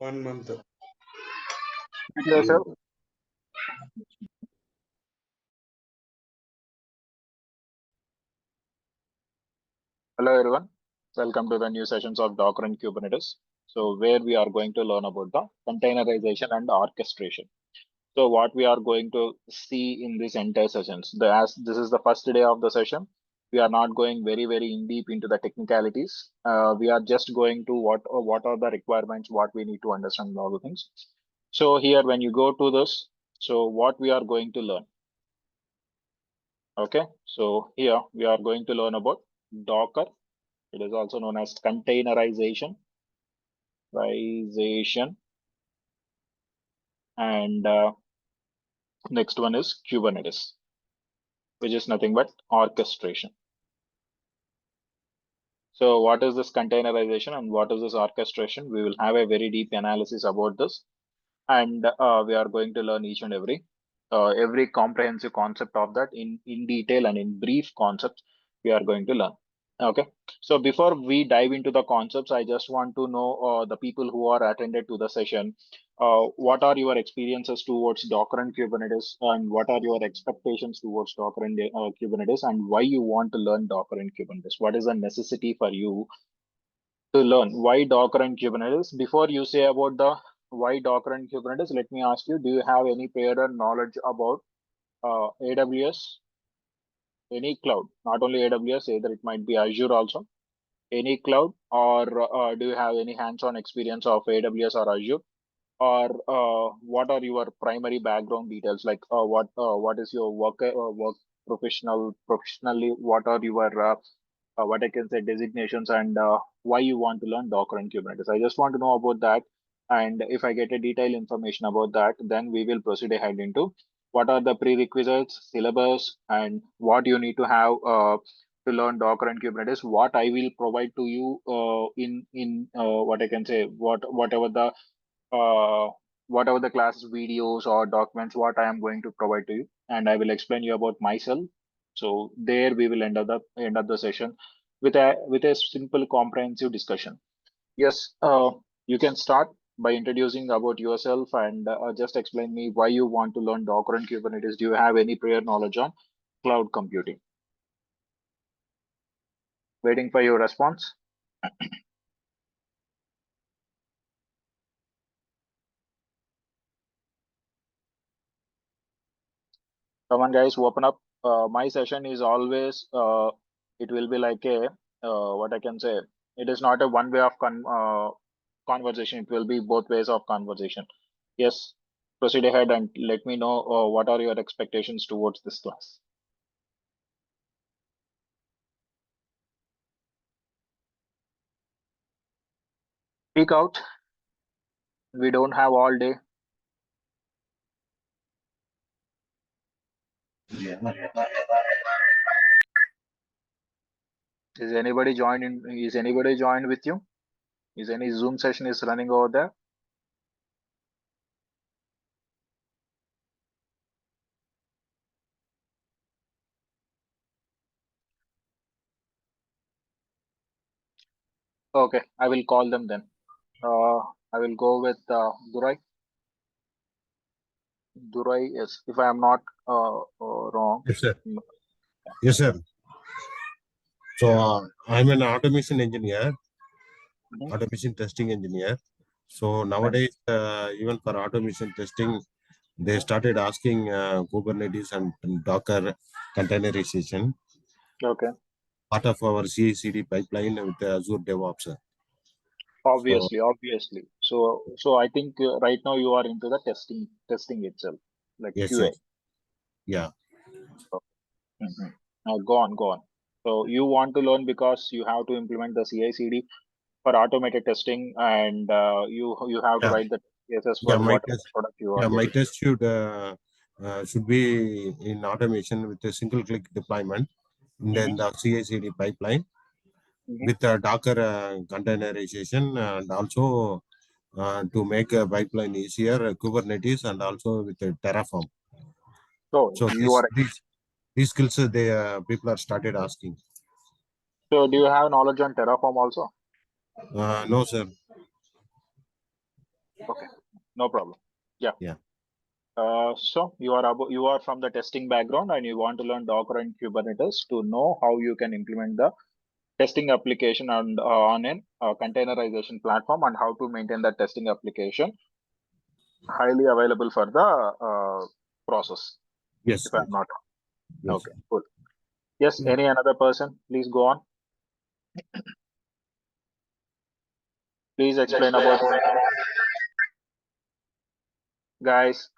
1 month. Yourself. Hello everyone. Welcome to the new sessions of Docker and Kubernetes. So where we are going to learn about the containerization and orchestration. So what we are going to see in this entire sessions, as this is the first day of the session, we are not going very in deep into the technicalities. We are just going to what are the requirements, what we need to understand, all the things. So here when you go to this, so what we are going to learn. Okay, so here we are going to learn about Docker. It is also known as containerization, and next one is Kubernetes, which is nothing but orchestration. So what is this containerization and what is this orchestration? We will have a very deep analysis about this, and we are going to learn each and every comprehensive concept of that in detail and in brief concepts we are going to learn. Okay, so before we dive into the concepts, I just want to know the people who are attended to the session, what are your experiences towards Docker and Kubernetes, and what are your expectations towards Docker and Kubernetes, and why you want to learn Docker and Kubernetes? What is the necessity for you to learn why Docker and Kubernetes? Before you say about the why Docker and Kubernetes, let me ask you, do you have any prior knowledge about AWS? Any cloud, not only AWS, either it might be Azure also, any cloud, or do you have any hands-on experience of AWS or Azure, or what are your primary background details, like what is your work professionally, what are your what I can say designations, and why you want to learn Docker and Kubernetes? I just want to know about that, and if I get a detailed information about that, then we will proceed ahead into what are the prerequisites, syllabus, and what you need to have to learn Docker and Kubernetes. What I will provide to you in what I can say, whatever the class videos or documents, what I am going to provide to you, and I will explain you about myself. So there we will end up the session with a simple comprehensive discussion. Yes, you can start by introducing about yourself and just explain me why you want to learn Docker and Kubernetes. Do you have any prior knowledge on cloud computing? Waiting for your response. Come on, guys, open up. My session is always it will be like a what I can say. It is not a one way of conversation. It will be both ways of conversation. Yes, proceed ahead and let me know what are your expectations towards this class. Speak out. We don't have all day. Is anybody joined in? Is anybody joined with you? Is any Zoom session is running over there? Okay, I will call them then. I will go with Durai. Durai, yes, if I am not wrong. Yes, sir. Yes, sir. So I'm an automation engineer, automation testing engineer. So nowadays, even for automation testing, they started asking Kubernetes and Docker containerization. Okay. Part of our CI/CD pipeline with Azure DevOps. Obviously. So I think right now you are into the testing itself, like Yes, QA. sir. Yeah. Go on. So you want to learn because you have to implement the CI/CD for automated testing, and you have to write the cases for what product you are. My test should be in automation with a single click deployment, and then the CI/CD pipeline with Docker containerization, and also to make a pipeline easier, Kubernetes, and also with Terraform. So these skills people are started asking. So do you have knowledge on Terraform also? No, sir. Okay, no problem. Yeah. Yeah. So you are from the testing background and you want to learn Docker and Kubernetes to know how you can implement the testing application on an containerization platform and how to maintain that testing application highly available for the process. Yes. If I'm not wrong. Yes. Okay, cool. Yes, any another person? Please go on. Please explain about yourself. Guys,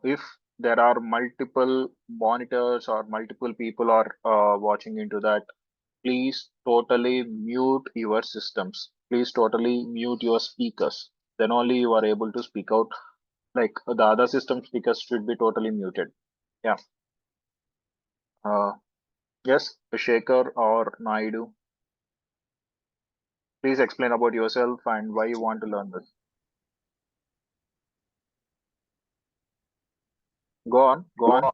if there are multiple monitors or multiple people are watching into that, please totally mute your systems. Please totally mute your speakers. Then only you are able to speak out. Like the other system speakers should be totally muted. Yeah. Yes, Shaker or Naidu. Please explain about yourself and why you want to learn this. Go on. Go on.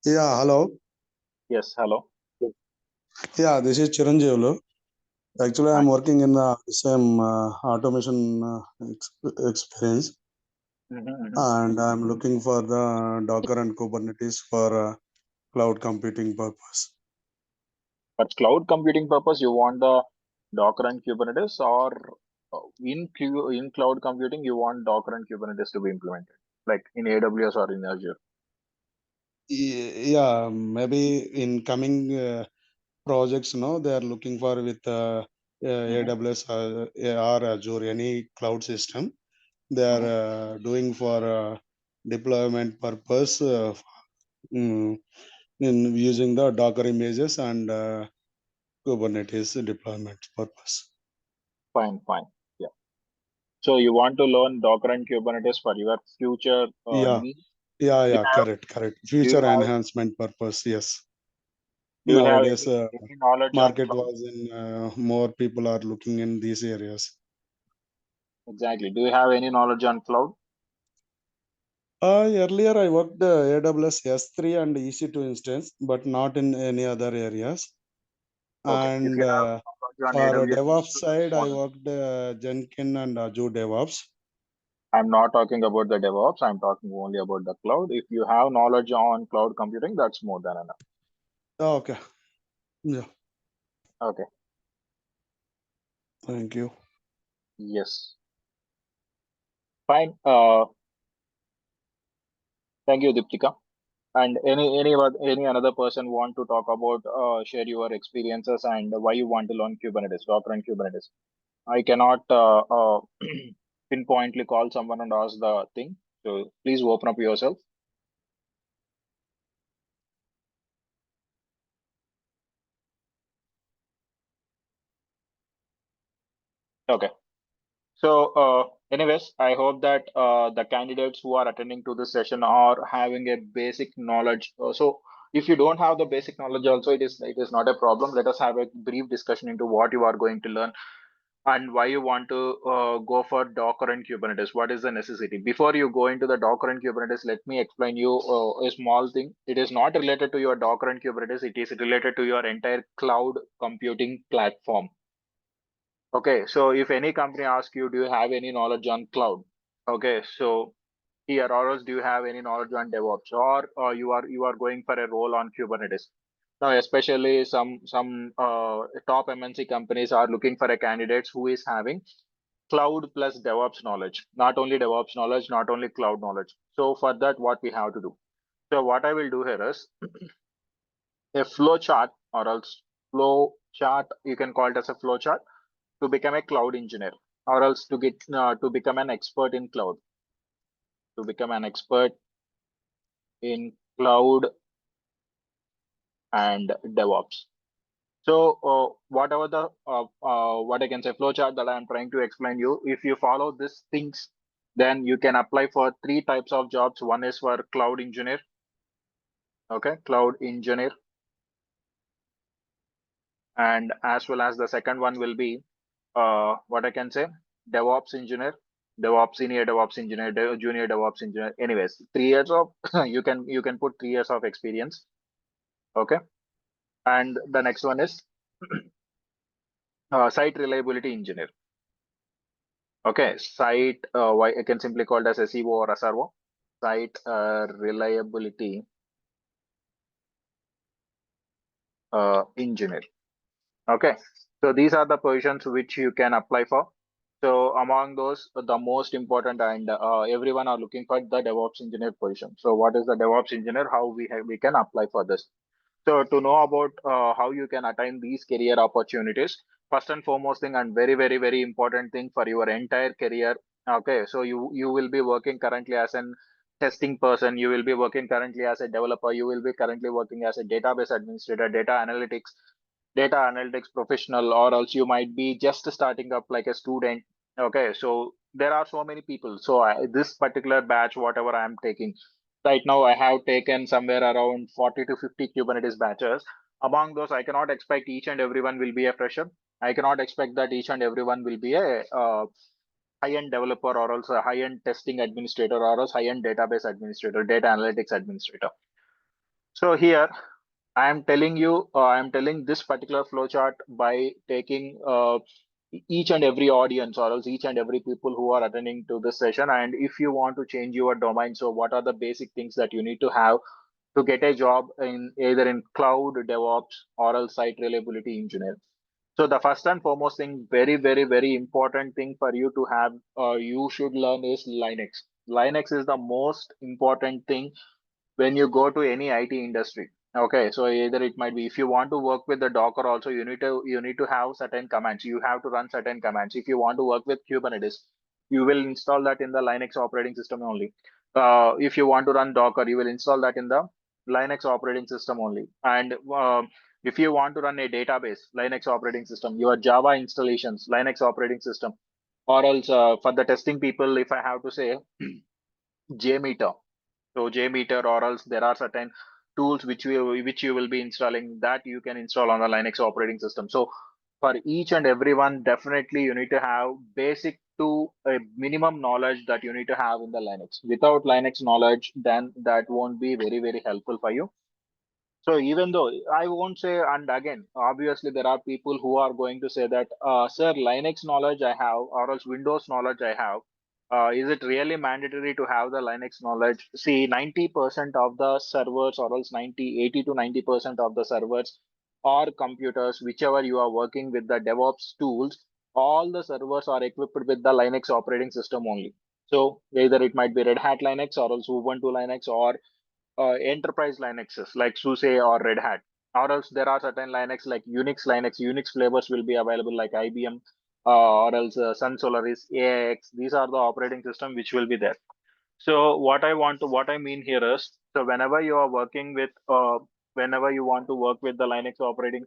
Yeah, hello. Yes. Hello. Yeah, this is Chiranjeevulu. Actually, Hi. I'm working in the same automation experience, and I'm looking for the Docker and Kubernetes for cloud computing purpose. For cloud computing purpose, you want the Docker and Kubernetes, or in cloud computing, you want Docker and Kubernetes to be implemented, like in AWS or in Azure. Yeah, maybe in coming projects, they are looking for with AWS or Azure, any cloud system. They are doing for deployment purpose in using the Docker images and Kubernetes deployment purpose. Fine, fine. Yeah. So you want to learn Docker and Kubernetes for your future Yeah, needs. yeah, correct. Do you Future have enhancement purpose, yes. do you have Nowadays, any knowledge on market cloud? was in more people are looking in these areas. Exactly. Do you have any knowledge on cloud? Earlier, I worked AWS S3 and EC2 instance, but not in any other areas. Okay. If And you have knowledge on for AWS, DevOps that's side, more I than. worked Jenkins and Azure DevOps. I'm not talking about the DevOps. I'm talking only about the cloud. If you have knowledge on cloud computing, that's more than enough. Okay. Yeah. Okay. Thank you. Yes. Fine. Thank you, Deeptika. And any another person want to talk about share your experiences and why you want to learn Kubernetes, Docker and Kubernetes. I cannot pinpointly call someone and ask the thing. So please open up yourself. Okay. So, anyways, I hope that the candidates who are attending to this session are having a basic knowledge. So, if you don't have the basic knowledge, also it is not a problem. Let us have a brief discussion into what you are going to learn and why you want to go for Docker and Kubernetes. What is the necessity? Before you go into the Docker and Kubernetes, let me explain you a small thing. It is not related to your Docker and Kubernetes. It is related to your entire cloud computing platform. Okay, so if any company asks you, do you have any knowledge on cloud? Okay, so here, or else do you have any knowledge on DevOps, or you are going for a role on Kubernetes? Now, especially some top MNC companies are looking for a candidate who is having cloud plus DevOps knowledge, not only DevOps knowledge, not only cloud knowledge. So for that, what we have to do? So what I will do here is a flow chart, or else flow chart. You can call it as a flow chart to become a cloud engineer, or else to become an expert in cloud, to become an expert in cloud and DevOps. So whatever the what I can say flowchart that I am trying to explain you, if you follow these things, then you can apply for three types of jobs. One is for cloud engineer. Okay, cloud engineer, and as well as the second one will be what I can say DevOps engineer, DevOps senior DevOps engineer, junior DevOps engineer. Anyways, 3 years of you can put 3 years of experience. Okay, and the next one is site reliability engineer. Okay, site, I can simply call it as SEO or SRO, site reliability engineer. Okay, so these are the positions which you can apply for. So among those, the most important and everyone are looking for the DevOps engineer position. So what is the DevOps engineer? How we can apply for this? So to know about how you can attain these career opportunities, first and foremost thing and very important thing for your entire career. Okay, so you will be working currently as an testing person. You will be working currently as a developer. You will be currently working as a database administrator, data analytics professional, or else you might be just starting up like a student. Okay, so there are so many people. So this particular batch, whatever I am taking right now, I have taken somewhere around 40 to 50 Kubernetes batches. Among those, I cannot expect each and everyone will be a fresher. I cannot expect that each and everyone will be a high-end developer, or also a high-end testing administrator, or else high-end database administrator, data analytics administrator. So here I am telling you, I am telling this particular flowchart by taking each and every audience, or else each and every people who are attending to this session. And if you want to change your domain, so what are the basic things that you need to have to get a job in either in cloud, DevOps, or else site reliability engineer? So the first and foremost thing, very important thing for you to have, you should learn is Linux. Linux is the most important thing when you go to any IT industry. Okay, so either it might be if you want to work with the Docker also, you need to have certain commands. You have to run certain commands. If you want to work with Kubernetes, you will install that in the Linux operating system only. If you want to run Docker, you will install that in the Linux operating system only. And if you want to run a database, Linux operating system, your Java installations, Linux operating system, or else for the testing people, if I have to say, JMeter. So JMeter, or else there are certain tools which you will be installing that you can install on the Linux operating system. So for each and everyone, definitely you need to have basic to a minimum knowledge that you need to have in the Linux. Without Linux knowledge, then that won't be very helpful for you. So even though I won't say, and again, obviously there are people who are going to say that, sir, Linux knowledge I have, or else Windows knowledge I have. Is it really mandatory to have the Linux knowledge? See, 90% of the servers, or else 80 to 90% of the servers or computers, whichever you are working with the DevOps tools, all the servers are equipped with the Linux operating system only. So either it might be Red Hat Linux, or else Ubuntu Linux, or enterprise Linuxes like SUSE or Red Hat, or else there are certain Linux like Unix Linux. Unix flavors will be available like IBM, or else Sun Solaris, AIX. These are the operating system which will be there. So what I mean here is, so whenever you are working with, whenever you want to work with the Linux operating,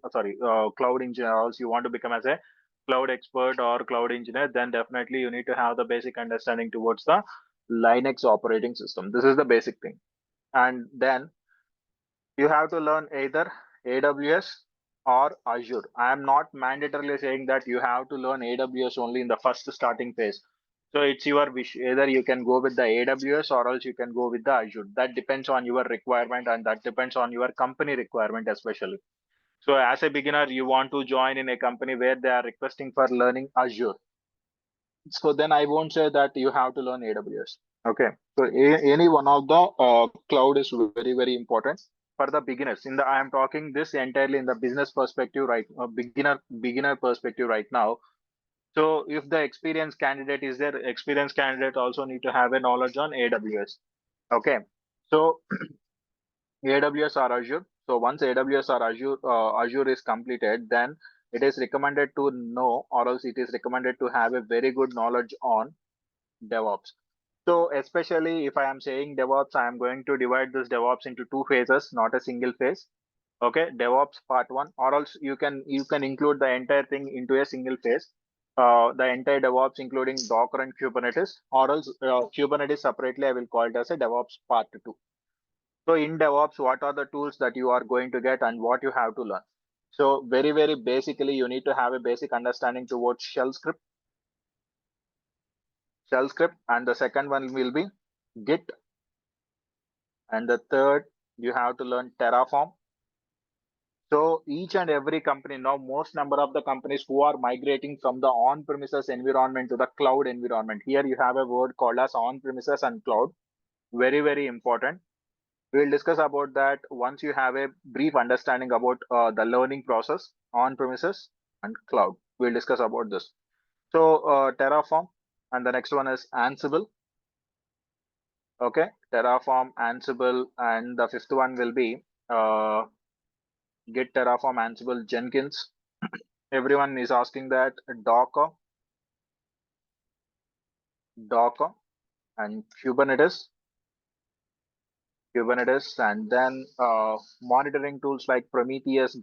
cloud engineer, or else you want to become as a cloud expert or cloud engineer, then definitely you need to have the basic understanding towards the Linux operating system. This is the basic thing. And then you have to learn either AWS or Azure. I am not mandatorily saying that you have to learn AWS only in the first starting phase. So it's your wish. Either you can go with the AWS or else you can go with the Azure. That depends on your requirement, and that depends on your company requirement especially. So as a beginner, you want to join in a company where they are requesting for learning Azure. So then I won't say that you have to learn AWS. Okay. So any one of the cloud is very important for the beginners. I am talking this entirely in the business perspective, right? Beginner perspective right now. So if the experienced candidate is there, experienced candidate also need to have a knowledge on AWS. Okay. So AWS or Azure. So once AWS or Azure is completed, then it is recommended to know, or else it is recommended to have a very good knowledge on DevOps. So especially if I am saying DevOps, I am going to divide this DevOps into two phases, not a single phase. Okay, DevOps part one, or else you can include the entire thing into a single phase. The entire DevOps, including Docker and Kubernetes, or else Kubernetes separately, I will call it as a DevOps part two. So in DevOps, what are the tools that you are going to get and what you have to learn? So very basically, you need to have a basic understanding towards shell script, and the second one will be Git, and the third you have to learn Terraform, So each and every company now, most number of the companies who are migrating from the on-premises environment to the cloud environment. Here you have a word called as on-premises and cloud. Very, very important. We'll discuss about that once you have a brief understanding about the learning process on-premises and cloud. We'll discuss about this. So Terraform, and the next one is Ansible. Okay, Terraform, Ansible, and the fifth one will be Git, Terraform, Ansible, Jenkins. Everyone is asking that Docker, and Kubernetes, and then monitoring tools like Prometheus,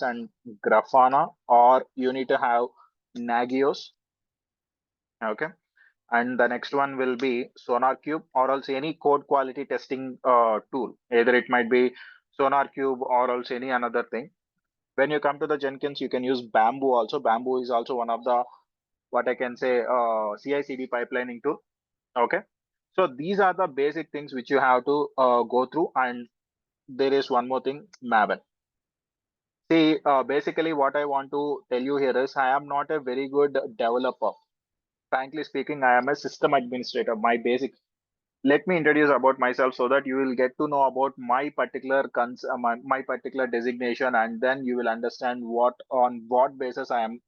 and Grafana, or you need to have Nagios. Okay, and the next one will be SonarQube, or else any code quality testing tool. Either it might be SonarQube or else any another thing. When you come to the Jenkins, you can use Bamboo also. Bamboo is also one of the, what I can say, CI/CD pipelining tool. Okay, so these are the basic things which you have to go through. And there is one more thing, Maven. See, basically what I want to tell you here is I am not a very good developer. Frankly speaking, I am a system administrator. My basic, let me introduce about myself so that you will get to know about my particular my particular designation, and then you will understand on what basis I am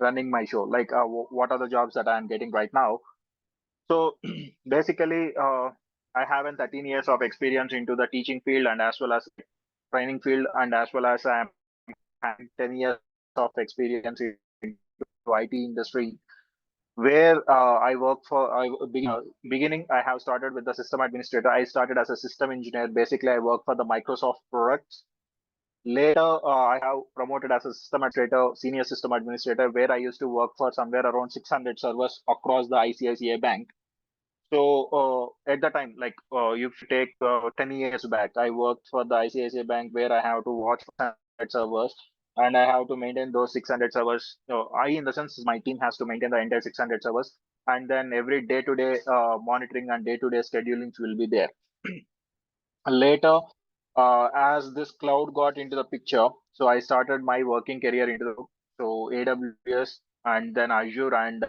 running my show, like what are the jobs that I am getting right now. So basically, I have 13 years of experience into the teaching field and as well as training field, and as well as I am having 10 years of experience into IT industry, where I work for. Beginning, I have started with the system administrator. I started as a system engineer. Basically, I work for the Microsoft products. Later, I have promoted as a system administrator, senior system administrator, where I used to work for somewhere around 600 servers across the ICICI Bank. So at the time, like you take 10 years back, I worked for the ICICI Bank, where I have to watch 600 servers, and I have to maintain those 600 servers. I, in the sense, my team has to maintain the entire 600 servers, and then every day-to-day monitoring and day-to-day schedulings will be there. Later, as this cloud got into the picture, so I started my working career into the, so AWS, and then Azure, and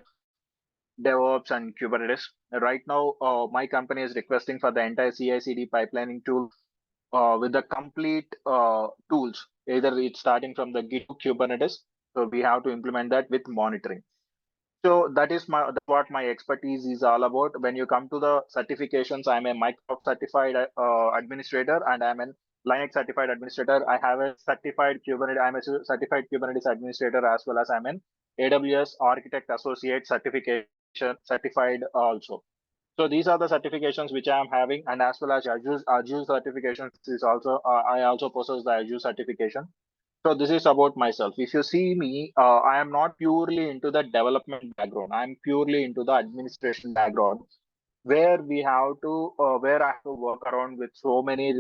DevOps and Kubernetes. Right now, my company is requesting for the entire CI/CD pipelining tool with the complete tools. Either it's starting from the Git to Kubernetes, so we have to implement that with monitoring. So that is that's what my expertise is all about. When you come to the certifications, I'm a Microsoft certified administrator, and I'm a Linux certified administrator. I have a certified Kubernetes. I'm a certified Kubernetes administrator, as well as I'm an AWS Architect Associate certification certified also. So these are the certifications which I am having, and as well as Azure certifications is also I also possess the Azure certification. So this is about myself. If you see me, I am not purely into the development background. I am purely into the administration background, where we have to where I have to work around with so many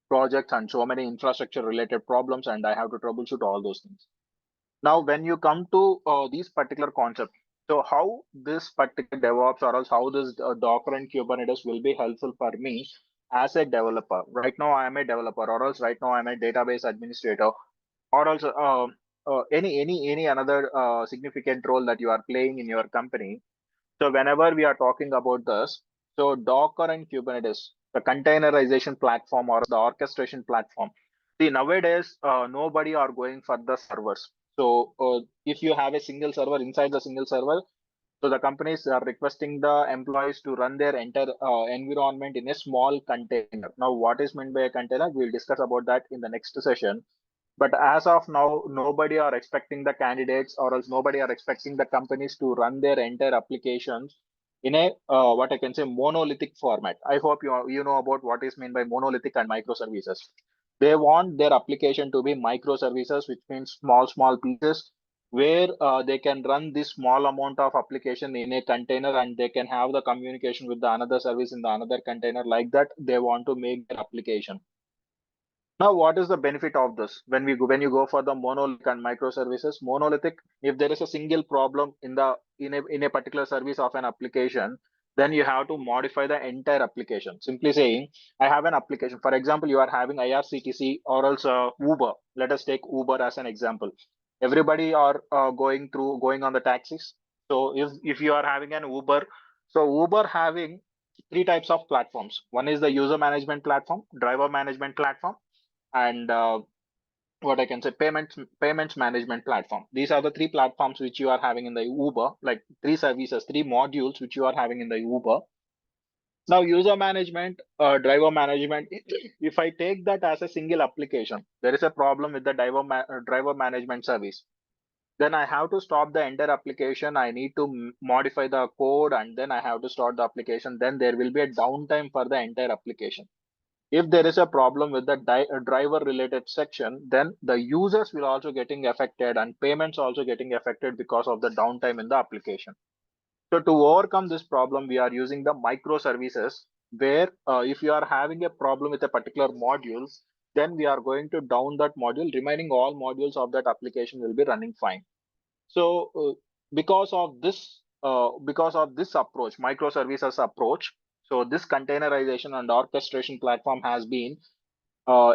projects and so many infrastructure related problems, and I have to troubleshoot all those things. Now, when you come to these particular concepts, so how this particular DevOps, or else how this Docker and Kubernetes will be helpful for me as a developer. Right now, I am a developer, or else right now I'm a database administrator, or also any another significant role that you are playing in your company. So whenever we are talking about this, so Docker and Kubernetes, the containerization platform or the orchestration platform. See, nowadays, nobody are going for the servers. So if you have a single server, inside the single server, so the companies are requesting the employees to run their entire environment in a small container. Now, what is meant by a container? We'll discuss about that in the next session. But as of now, nobody are expecting the candidates, or else nobody are expecting the companies to run their entire applications in a what I can say monolithic format. I hope you know about what is meant by monolithic and microservices. They want their application to be microservices, which means small pieces, where they can run this small amount of application in a container, and they can have the communication with the another service in the another container. Like that, they want to make their application. Now, what is the benefit of this? When you go for the monolithic and microservices, monolithic, if there is a single problem in a particular service of an application, then you have to modify the entire application. Simply saying, I have an application. For example, you are having IRCTC or else Uber. Let us take Uber as an example. Everybody are going on the taxis. So if you are having an Uber, so Uber having three types of platforms. One is the user management platform, driver management platform, and what I can say, payments management platform. These are the three platforms which you are having in the Uber, like three services, three modules which you are having in the Uber. Now, user management, driver management, if I take that as a single application, there is a problem with the driver management service. Then I have to stop the entire application. I need to modify the code and then I have to start the application. Then there will be a downtime for the entire application. If there is a problem with the driver related section, then the users will also getting affected and payments also getting affected because of the downtime in the application. So to overcome this problem, we are using the microservices where if you are having a problem with a particular module, then we are going to down that module, remaining all modules of that application will be running fine. So because of this approach, microservices approach, so this containerization and orchestration platform has been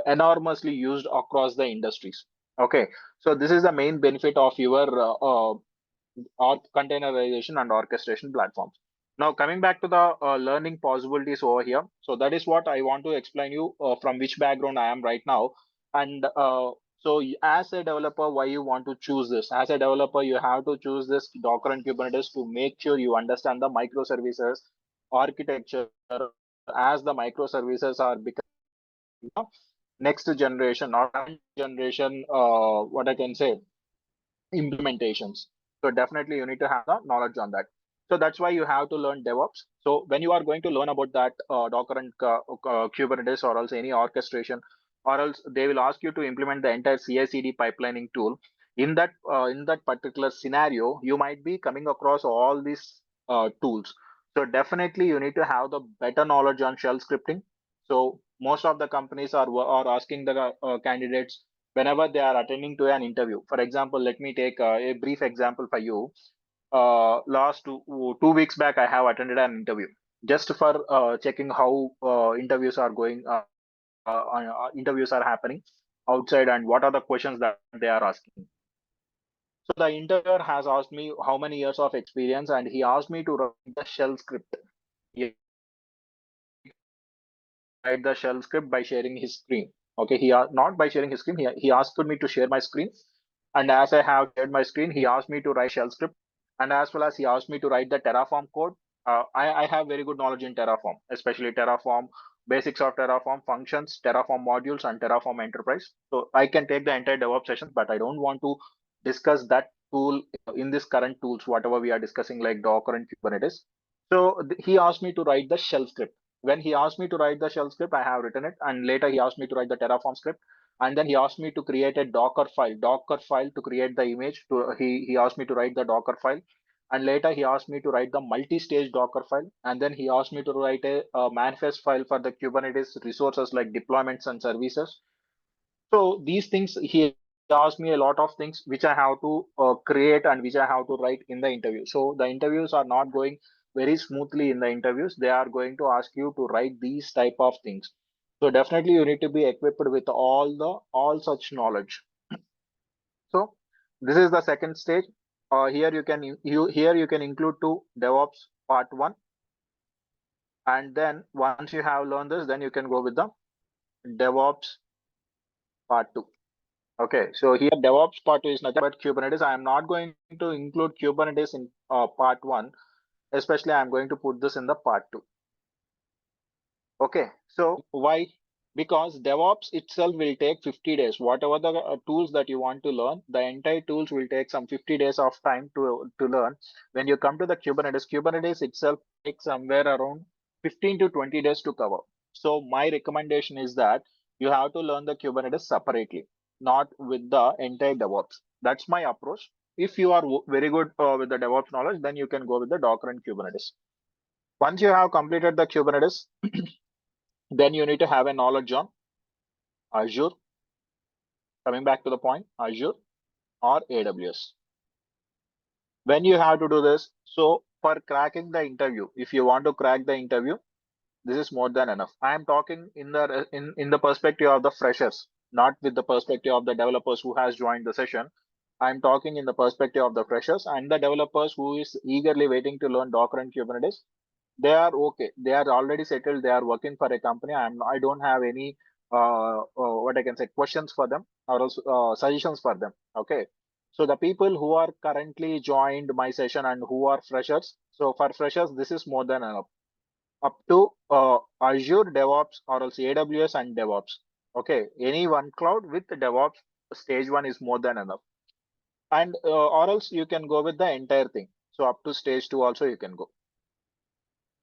enormously used across the industries. Okay, so this is the main benefit of your containerization and orchestration platforms. Now coming back to the learning possibilities over here. So that is what I want to explain you from which background I am right now. And so as a developer, why you want to choose this? As a developer, you have to choose this Docker and Kubernetes to make sure you understand the microservices architecture as the microservices are becoming next generation or generation, what I can say, implementations. So definitely you need to have the knowledge on that. So that's why you have to learn DevOps. So when you are going to learn about that Docker and Kubernetes or else any orchestration, or else they will ask you to implement the entire CI/CD pipelining tool. In that particular scenario, you might be coming across all these tools. So definitely you need to have the better knowledge on shell scripting. So most of the companies are asking the candidates whenever they are attending to an interview. For example, let me take a brief example for you. Last 2 weeks back, I have attended an interview just for checking how interviews are happening outside and what are the questions that they are asking. So the interviewer has asked me how many years of experience, and he asked me to write the shell script. He write the shell script by sharing his screen. Okay, not by sharing his screen. He asked me to share my screen, and as I have shared my screen, he asked me to write shell script, and as well as he asked me to write the Terraform code. I have very good knowledge in Terraform, especially Terraform basics of Terraform functions, Terraform modules, and Terraform enterprise. So I can take the entire DevOps session, but I don't want to discuss that tool in this current tools, whatever we are discussing like Docker and Kubernetes. So he asked me to write the shell script. When he asked me to write the shell script, I have written it, and later he asked me to write the Terraform script, and then he asked me to create a Docker file to create the image. He asked me to write the Docker file, and later he asked me to write the multi-stage Docker file, and then he asked me to write a manifest file for the Kubernetes resources like deployments and services. So these things, he asked me a lot of things which I have to create and which I have to write in the interview. So the interviews are not going very smoothly in the interviews. They are going to ask you to write these type of things. So definitely you need to be equipped with all such knowledge. So this is the second stage. Here you can include two DevOps part 1, and then once you have learned this, then you can go with the DevOps part 2. Okay, so here DevOps part 2 is nothing but Kubernetes. I am not going to include Kubernetes in part 1, especially I am going to put this in the part 2. Okay, so why? Because DevOps itself will take 50 days. Whatever the tools that you want to learn, the entire tools will take some 50 days of time to learn. When you come to the Kubernetes itself takes somewhere around 15 to 20 days to cover. So my recommendation is that you have to learn the Kubernetes separately, not with the entire DevOps. That's my approach. If you are very good with the DevOps knowledge, then you can go with the Docker and Kubernetes. Once you have completed the Kubernetes, then you need to have a knowledge on Azure. Coming back to the point, Azure or AWS. When you have to do this, so for cracking the interview, if you want to crack the interview, this is more than enough. I am talking in the perspective of the freshers, not with the perspective of the developers who has joined the session. I'm talking in the perspective of the freshers and the developers who is eagerly waiting to learn Docker and Kubernetes. They are okay. They are already settled. They are working for a company. I don't have any what I can say questions for them or also, suggestions for them. Okay. So the people who are currently joined my session and who are freshers. So for freshers, this is more than enough. Up to Azure DevOps or else AWS and DevOps. Okay. Any one cloud with DevOps stage one is more than enough. And or else you can go with the entire thing. So up to stage two also you can go.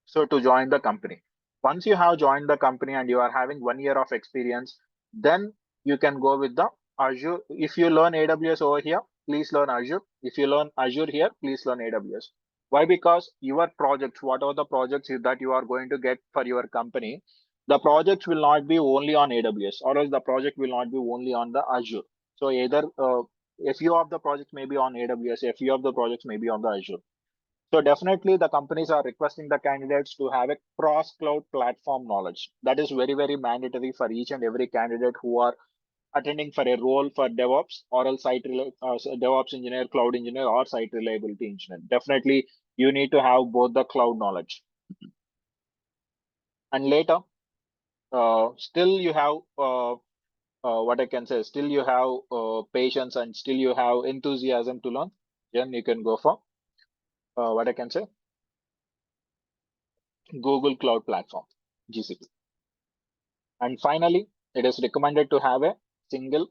So to join the company, once you have joined the company and you are having 1 year of experience, then you can go with the Azure. If you learn AWS over here, please learn Azure. If you learn Azure here, please learn AWS. Why? Because your projects, whatever the projects that you are going to get for your company, the projects will not be only on AWS, or else the project will not be only on the Azure. So either a few of the projects may be on AWS, a few of the projects may be on the Azure. So definitely the companies are requesting the candidates to have a cross-cloud platform knowledge. That is very, very mandatory for each and every candidate who are attending for a role for DevOps or else DevOps engineer, cloud engineer, or site reliability engineer. Definitely you need to have both the cloud knowledge. And later, still you have what I can say, still you have patience and still you have enthusiasm to learn. Then you can go for what I can say, Google Cloud Platform, GCP. And finally, it is recommended to have a single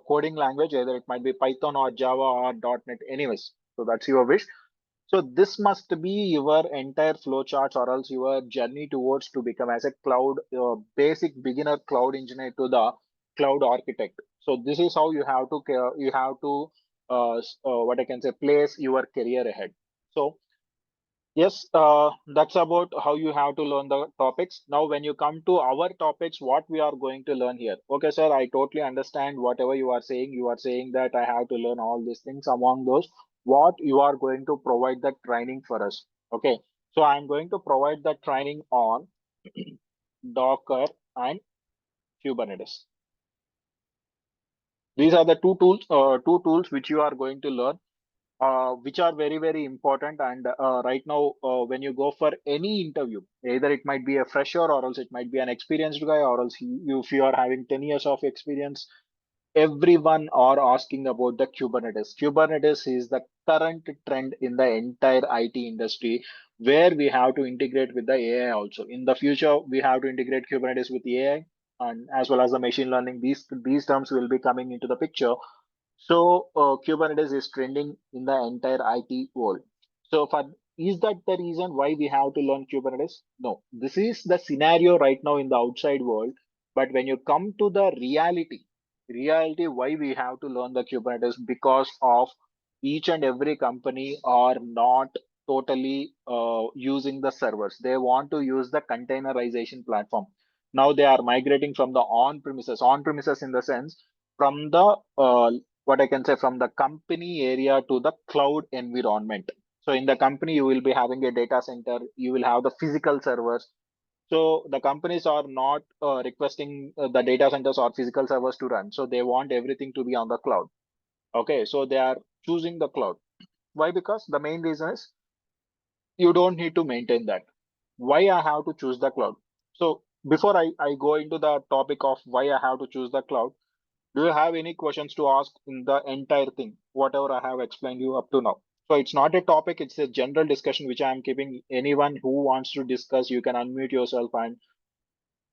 coding language, either it might be Python or Java or .NET anyways. So that's your wish. So this must be your entire flowcharts or else your journey towards to become as a cloud basic beginner cloud engineer to the cloud architect. So this is how you have to what I can say, place your career ahead. So yes, that's about how you have to learn the topics. Now, when you come to our topics, what we are going to learn here. Okay, sir, I totally understand whatever you are saying. You are saying that I have to learn all these things. Among those, what you are going to provide the training for us. Okay, so I'm going to provide the training on Docker and Kubernetes. These are the two tools which you are going to learn, which are very, very important. And right now, when you go for any interview, either it might be a fresher or else it might be an experienced guy, or else if you are having 10 years of experience, everyone are asking about the Kubernetes. Kubernetes is the current trend in the entire IT industry, where we have to integrate with the AI also. In the future, we have to integrate Kubernetes with AI and as well as the machine learning. These terms will be coming into the picture. So Kubernetes is trending in the entire IT world. So is that the reason why we have to learn Kubernetes? No, this is the scenario right now in the outside world. But when you come to the reality why we have to learn the Kubernetes, because of each and every company are not totally using the servers. They want to use the containerization platform. Now they are migrating from the on-premises in the sense from the what I can say, from the company area to the cloud environment. So in the company, you will be having a data center, you will have the physical servers. So the companies are not requesting the data centers or physical servers to run. So they want everything to be on the cloud. Okay, so they are choosing the cloud. Why? Because the main reason is you don't need to maintain that. Why I have to choose the cloud? So before I go into the topic of why I have to choose the cloud, do you have any questions to ask in the entire thing, whatever I have explained you up to now? So it's not a topic, it's a general discussion which I am keeping. Anyone who wants to discuss, you can unmute yourself and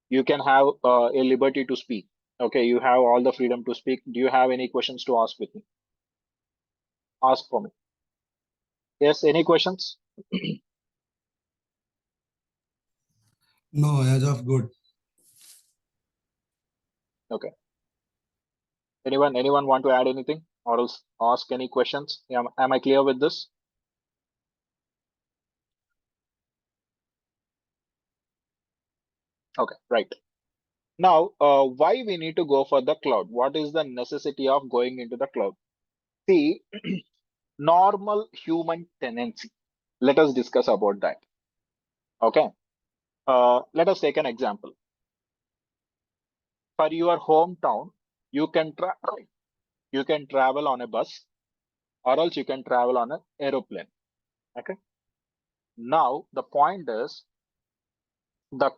you can have a liberty to speak. Okay, you have all the freedom to speak. Do you have any questions to ask with me? Ask for me. Yes, any questions? No, as of good. Okay. Anyone want to add anything or else ask any questions? Am I clear with this? Okay, right. Now, why we need to go for the cloud? What is the necessity of going into the cloud? See, normal human tendency. Let us discuss about that. Okay. Let us take an example. For your hometown, you can travel on a bus, or else you can travel on an aeroplane. Okay. Now the point is, the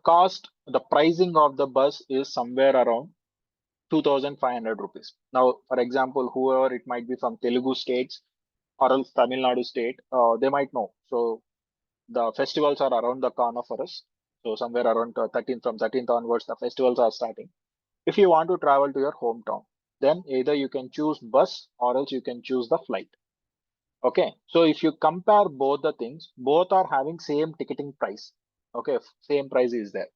pricing of the bus is somewhere around 2,500 rupees. Now, for example, whoever it might be from Telugu states or else Tamil Nadu state, they might know. So the festivals are around the corner for us. So somewhere around 13th, from 13th onwards, the festivals are starting. If you want to travel to your hometown, then either you can choose bus or else you can choose the flight. Okay. So if you compare both the things, both are having same ticketing price. Okay. Same price is there.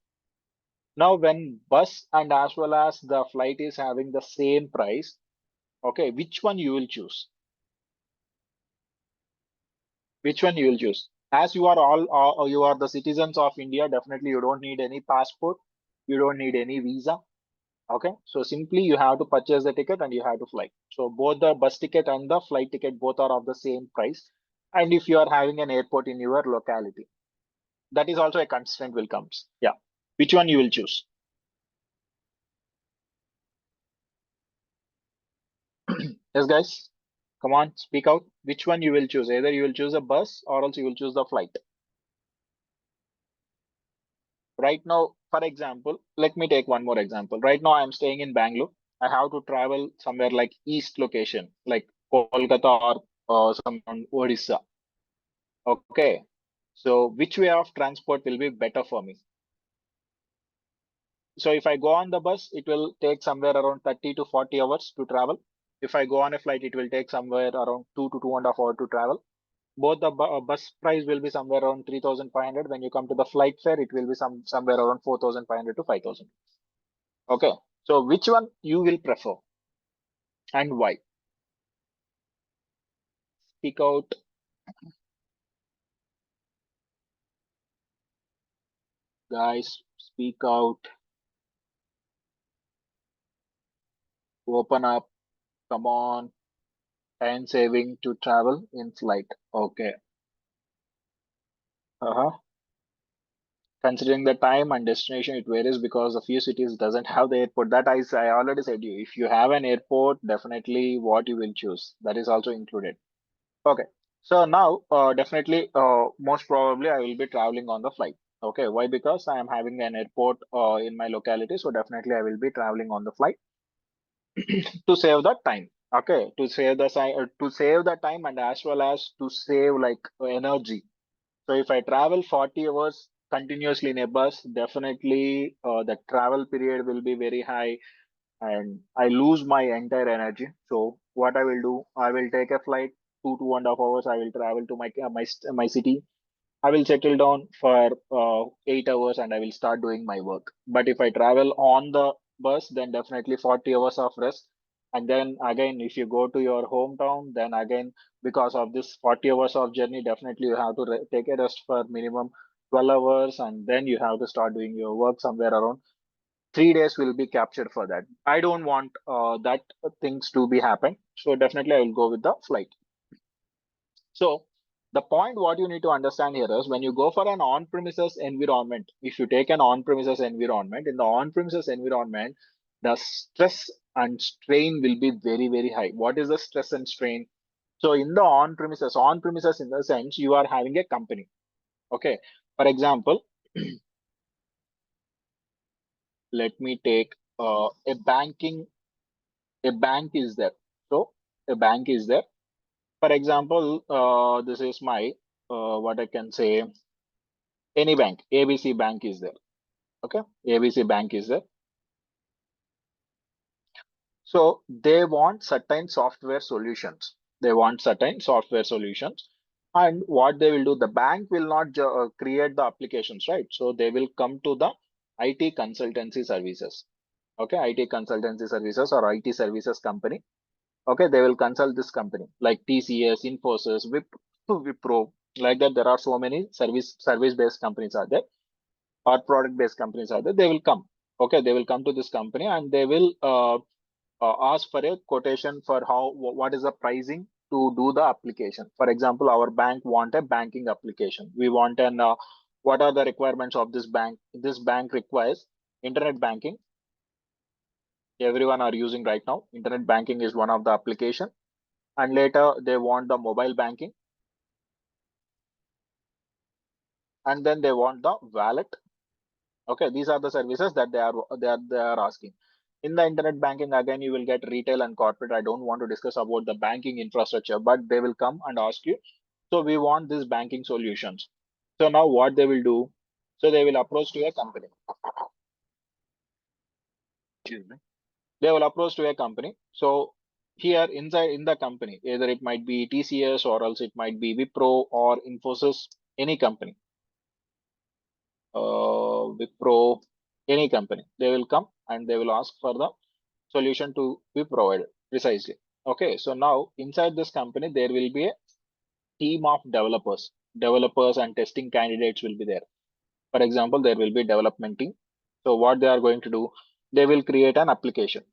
Now, when bus and as well as the flight is having the same price, okay, which one you will choose? Which one you will choose? As you are all, you are the citizens of India, definitely you don't need any passport, you don't need any visa. Okay, so simply you have to purchase the ticket and you have to fly. So both the bus ticket and the flight ticket both are of the same price. And if you are having an airport in your locality, that is also a constraint will comes. Yeah, which one you will choose? Yes, guys, come on, speak out. Which one you will choose? Either you will choose a bus or else you will choose the flight. Right now, for example, let me take one more example. Right now, I'm staying in Bangalore. I have to travel somewhere like east location, like Kolkata or some Odisha. Okay. So which way of transport will be better for me? So if I go on the bus, it will take somewhere around 30 to 40 hours to travel. If I go on a flight, it will take somewhere around 2 to 2.5 hours to travel. Both the bus price will be somewhere around 3,500. When you come to the flight fare, it will be somewhere around 4,500 to 5,000. Okay. So which one you will prefer and why? Speak out. Guys, speak out. Open up. Come on. Time saving to travel in flight. Okay. Considering the time and destination, it varies because a few cities doesn't have the airport. That I already said you. If you have an airport, definitely what you will choose. That is also included. Okay. So now, definitely, most probably I will be traveling on the flight. Okay. Why? Because I am having an airport in my locality. So definitely I will be traveling on the flight to save the time. Okay. To save the time and as well as to save like energy. So if I travel 40 hours continuously in a bus, definitely the travel period will be very high and I lose my entire energy. So what I will do, I will take a flight, 2.5 hours. I will travel to my city. I will settle down for 8 hours and I will start doing my work. But if I travel on the bus, then definitely 40 hours of rest. And then again, if you go to your hometown, then again, because of this 40 hours of journey, definitely you have to take a rest for minimum 12 hours. And then you have to start doing your work somewhere around 3 days will be captured for that. I don't want that things to be happen. So definitely I will go with the flight. So the point what you need to understand here is when you go for an on-premises environment, if you take an on-premises environment, in the on-premises environment, the stress and strain will be very, very high. What is the stress and strain? So in the on-premises in the sense you are having a company. Okay. For example, let me take a bank is there. So a bank is there. For example, this is my, what I can say, any bank, ABC bank is there. Okay. ABC bank is there. So they want certain software solutions. They want certain software solutions. And what they will do, the bank will not create the applications, right? So they will come to the IT consultancy services. Okay. IT consultancy services or IT services company. Okay. They will consult this company like TCS, Infosys, Wipro, like that. There are so many service-based companies are there or product-based companies are there. They will come. Okay. They will come to this company and they will ask for a quotation for what is the pricing to do the application. For example, our bank want a banking application. We want an what are the requirements of this bank? This bank requires internet banking. Everyone are using right now. Internet banking is one of the application, and later they want the mobile banking, and then they want the wallet. Okay, these are the services that they are asking. In the internet banking, again, you will get retail and corporate. I don't want to discuss about the banking infrastructure, but they will come and ask you. So we want these banking solutions. So now what they will do? So they will approach to a company. Excuse me. They will approach to a company. So here inside in the company, either it might be TCS or else it might be Wipro or Infosys, any company. Wipro, any company, they will come and they will ask for the solution to be provided precisely. Okay, so now inside this company, there will be a team of developers and testing candidates will be there. For example, there will be development team. So what they are going to do, they will create an application.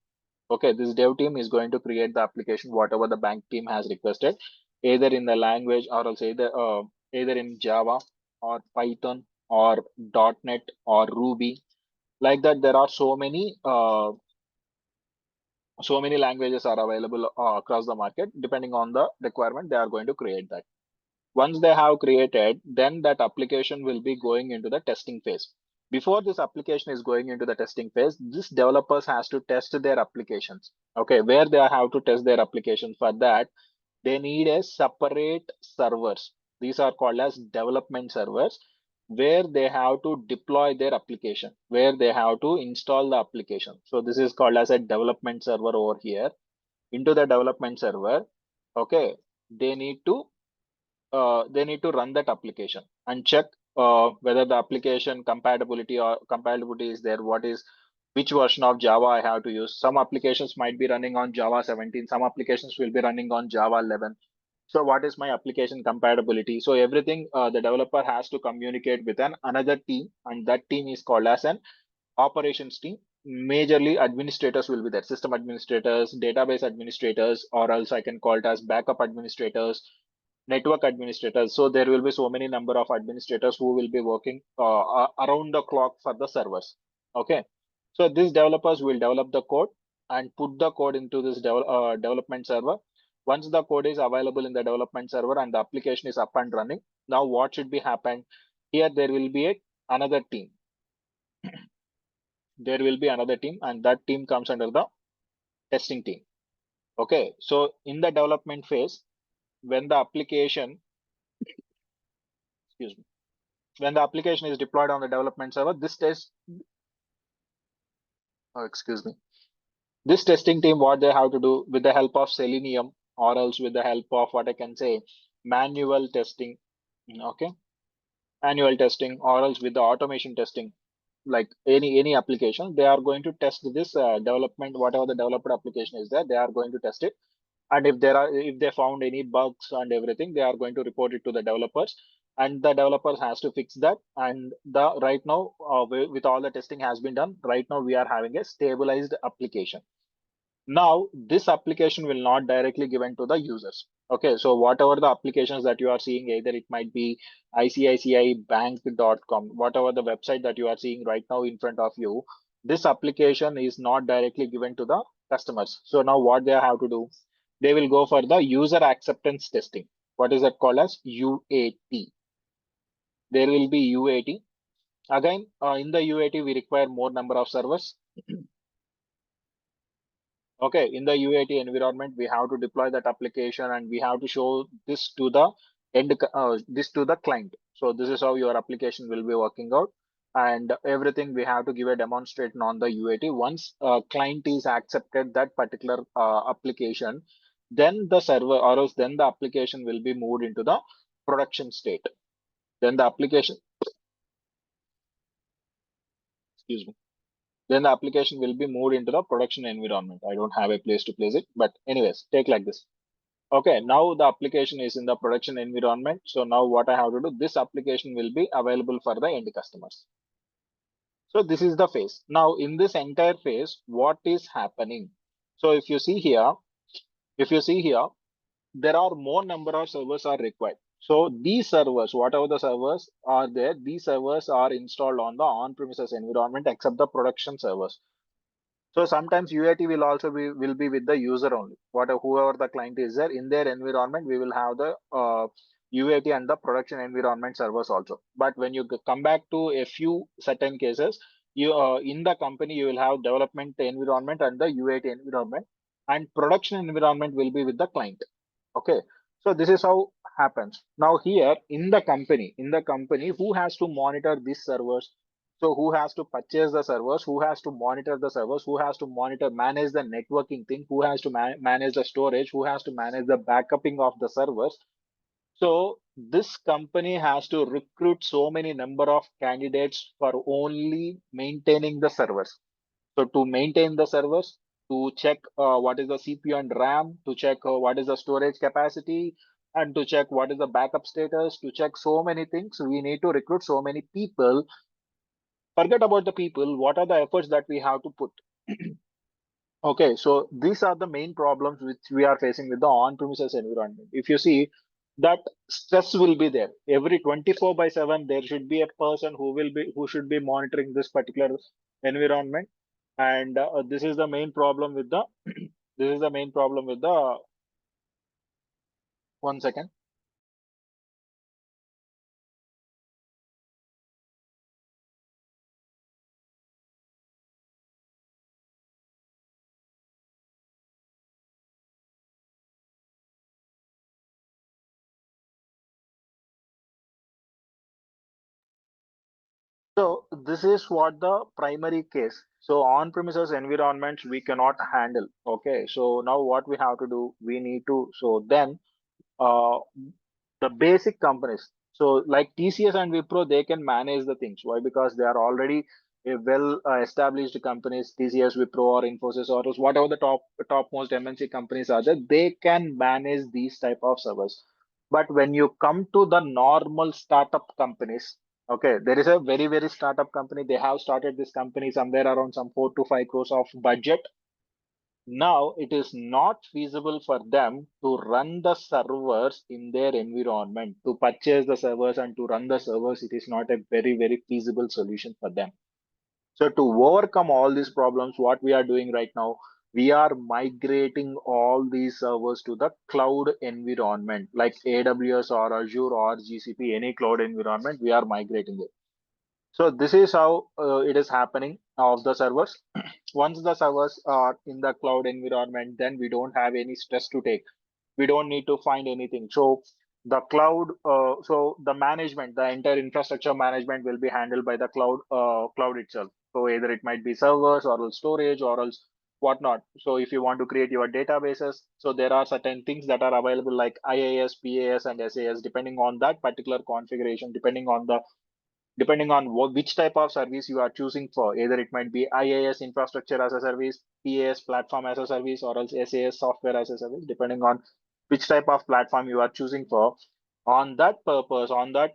Okay, this dev team is going to create the application, whatever the bank team has requested, either in the language or else either in Java or Python or .NET or Ruby. Like that, there are so many languages are available across the market. Depending on the requirement, they are going to create that. Once they have created, then that application will be going into the testing phase. Before this application is going into the testing phase, this developers has to test their applications. Okay, where they have to test their application. For that, they need a separate servers. These are called as development servers, where they have to deploy their application, where they have to install the application. So this is called as a development server over here. Into the development server, okay, they need to run that application and check whether the application compatibility is there. Which version of Java I have to use. Some applications might be running on Java 17. Some applications will be running on Java 11. So what is my application compatibility? So everything the developer has to communicate with another team, and that team is called as an operations team. Majorly administrators will be there, system administrators, database administrators, or else I can call it as backup administrators, network administrators. So there will be so many number of administrators who will be working around the clock for the servers. Okay, so these developers will develop the code and put the code into this development server. Once the code is available in the development server and the application is up and running, now what should be happen here? There will be another team. There will be another team, and that team comes under the testing team. Okay, so in the development phase, when the application, excuse me, when the application is deployed on the development server, this testing team, what they have to do with the help of Selenium, or else with the help of what I can say, manual testing. Okay, manual testing, or else with the automation testing, like any application, they are going to test this development, whatever the developed application is there, they are going to test it. And if they found any bugs and everything, they are going to report it to the developers, and the developers has to fix that. And the right now with all the testing has been done, right now we are having a stabilized application. Now this application will not directly given to the users. Okay, so whatever the applications that you are seeing, either it might be ICICIbank.com, whatever the website that you are seeing right now in front of you, this application is not directly given to the customers. So now what they have to do, they will go for the user acceptance testing. What is that called as? UAT. There will be UAT. Again, in the UAT, we require more number of servers. Okay, in the UAT environment, we have to deploy that application, and we have to show this to the client. So this is how your application will be working out, and everything we have to give a demonstration on the UAT. Once client is accepted that particular application, then the server, or else then the application will be moved into the production state. Then the application, excuse me, then the application will be moved into the production environment. I don't have a place to place it, but anyways, take like this. Okay, now the application is in the production environment. So now what I have to do, this application will be available for the end customers. So this is the phase. Now in this entire phase, what is happening? So if you see here, there are more number of servers are required. So these servers, whatever the servers are there, these servers are installed on the on-premises environment except the production servers. So sometimes UAT will also be with the user only. Whoever the client is there in their environment, we will have the UAT and the production environment servers also. But when you come back to a few certain cases, you in the company you will have development environment and the UAT environment, and production environment will be with the client. Okay, so this is how happens. Now here in the company, who has to monitor these servers? So who has to purchase the servers? Who has to monitor the servers? Who has to manage the networking thing? Who has to manage the storage? Who has to manage the backupping of the servers? So this company has to recruit so many number of candidates for only maintaining the servers. So to maintain the servers, to check what is the CPU and RAM, to check what is the storage capacity, and to check what is the backup status, to check so many things, we need to recruit so many people. Forget about the people. What are the efforts that we have to put? Okay, so these are the main problems which we are facing with the on-premises environment. If you see that stress will be there every 24/7, there should be a person who should be monitoring this particular environment, and this is the main problem with the this is the main problem with the 1 second. So this is what the primary case. So on-premises environments we cannot handle. Okay, so now what we have to do, we need to, so then uh, the basic companies. So like TCS and Wipro, they can manage the things. Why? Because they are already a well established companies, TCS, Wipro, or Infosys, or else whatever the topmost MNC companies are there, they can manage these type of servers. But when you come to the normal startup companies, okay, there is a very startup company. They have started this company somewhere around some 4 to 5 crores of budget. Now it is not feasible for them to run the servers in their environment. To purchase the servers and to run the servers, it is not a very feasible solution for them. So to overcome all these problems, what we are doing right now, we are migrating all these servers to the cloud environment, like AWS or Azure or GCP, any cloud environment, we are migrating it. So this is how it is happening of the servers. Once the servers are in the cloud environment, then we don't have any stress to take. We don't need to find anything. So the cloud, so the management, the entire infrastructure management will be handled by the cloud itself. So either it might be servers or else storage or else whatnot. So if you want to create your databases, so there are certain things that are available like IaaS, PaaS, and SaaS, depending on that particular configuration, depending on which type of service you are choosing for. Either it might be IaaS, infrastructure as a service, PaaS, platform as a service, or else SaaS, software as a service, depending on which type of platform you are choosing for. On that purpose, on that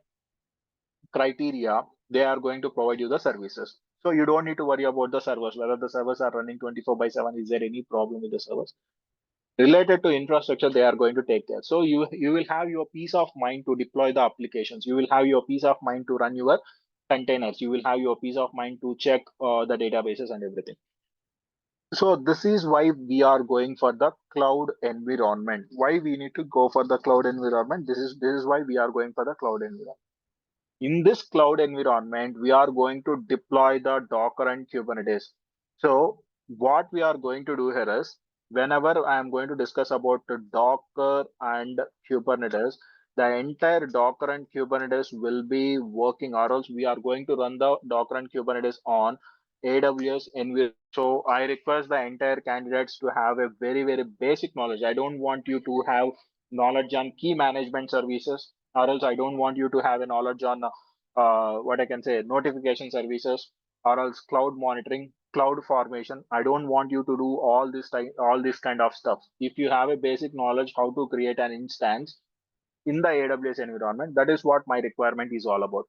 criteria, they are going to provide you the services. So you don't need to worry about the servers, whether the servers are running 24/7. Is there any problem with the servers? Related to infrastructure, they are going to take care. So you will have your peace of mind to deploy the applications. You will have your peace of mind to run your containers. You will have your peace of mind to check the databases and everything. So this is why we are going for the cloud environment. Why we need to go for the cloud environment? This is why we are going for the cloud environment. In this cloud environment, we are going to deploy the Docker and Kubernetes. So what we are going to do here is, whenever I am going to discuss about the Docker and Kubernetes, the entire Docker and Kubernetes will be working, or else we are going to run the Docker and Kubernetes on AWS environment. So I request the entire candidates to have a very basic knowledge. I don't want you to have knowledge on key management services, or else I don't want you to have a knowledge on what I can say, notification services, or else cloud monitoring, cloud formation. I don't want you to do all this kind of stuff. If you have a basic knowledge how to create an instance in the AWS environment, that is what my requirement is all about.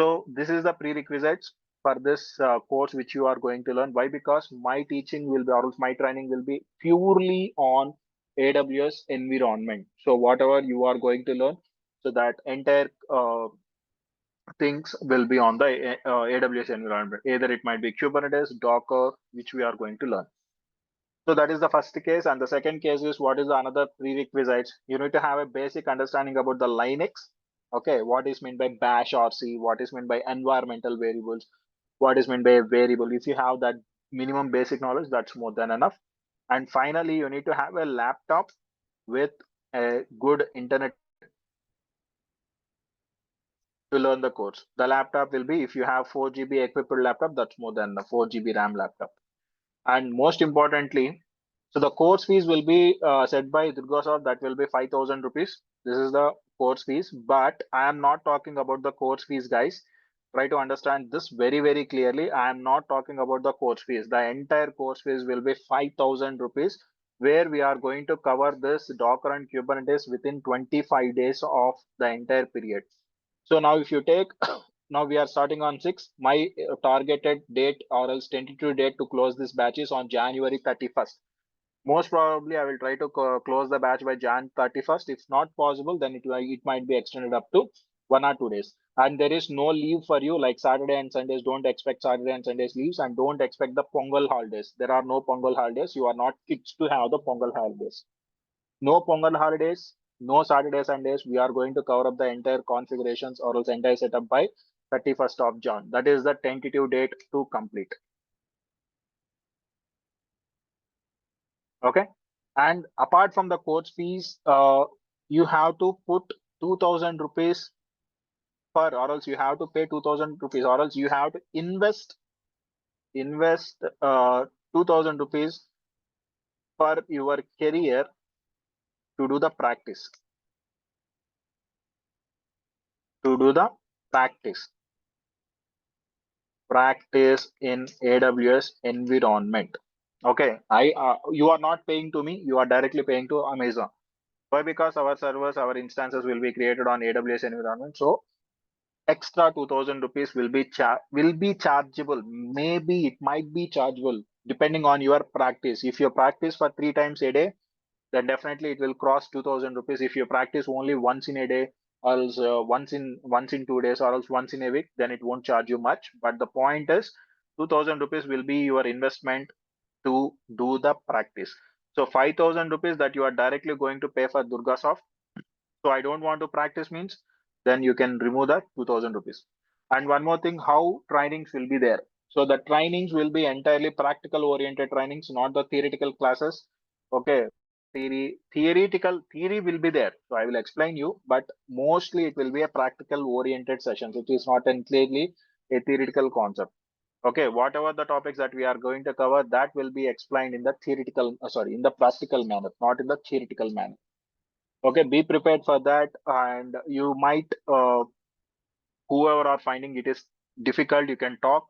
So this is the prerequisites for this course which you are going to learn. Why? Because my teaching will be, or else my training will be purely on AWS environment. So whatever you are going to learn, so that entire things will be on the AWS environment. Either it might be Kubernetes, Docker, which we are going to learn. So that is the first case. And the second case is, what is the another prerequisite? You need to have a basic understanding about the Linux. Okay, what is meant by bash RC, what is meant by environmental variables, what is meant by a variable. If you have that minimum basic knowledge, that's more than enough. And finally, you need to have a laptop with a good internet to learn the course. The laptop will be, if you have 4 GB equipped laptop, that's more than a 4 GB RAM laptop. And most importantly, so the course fees will be set by DURGASOFT. That will be 5,000 rupees. This is the course fees, but I am not talking about the course fees, guys. Try to understand this very, very clearly. I am not talking about the course fees. The entire course fees will be 5,000 rupees, where we are going to cover this Docker and Kubernetes within 25 days of the entire period. So now if you take, now we are starting on 6. My targeted date or else tentative date to close this batch is on January 31st. Most probably I will try to close the batch by Jan 31st. If not possible, then it might be extended up to 1 or 2 days. And there is no leave for you, like Saturday and Sundays. Don't expect Saturday and Sundays leaves, and don't expect the Pongal holidays. There are no Pongal holidays. You are not kids to have the Pongal holidays. No Pongal holidays, no Saturday, Sundays. We are going to cover up the entire configurations or else entire setup by 31st of Jan. That is the tentative date to complete. Okay. And apart from the course fees, you have to put 2,000 rupees per, or else you have to pay 2,000 rupees, or else you have to invest 2,000 rupees for your career to do the practice. To do the practice in AWS environment. Okay, you are not paying to me, you are directly paying to Amazon. Why? Because our servers, our instances will be created on AWS environment. So extra 2,000 rupees will be chargeable. Maybe it might be chargeable depending on your practice. If you practice for 3 times a day, then definitely it will cross 2,000 rupees. If you practice only once in a day, or else once in 2 days, or else once in a week, then it won't charge you much. But the point is, 2,000 rupees will be your investment to do the practice. So 5,000 rupees that you are directly going to pay for DURGASOFT. So I don't want to practice means, then you can remove that 2,000 rupees. And one more thing, how trainings will be there. So the trainings will be entirely practical oriented trainings, not the theoretical classes. Okay, theory will be there. So I will explain you, but mostly it will be a practical oriented sessions. It is not entirely a theoretical concept. Okay, whatever the topics that we are going to cover, that will be explained in the in the practical manner, not in the theoretical manner. Okay, be prepared for that. And you might, whoever are finding it is difficult, you can talk,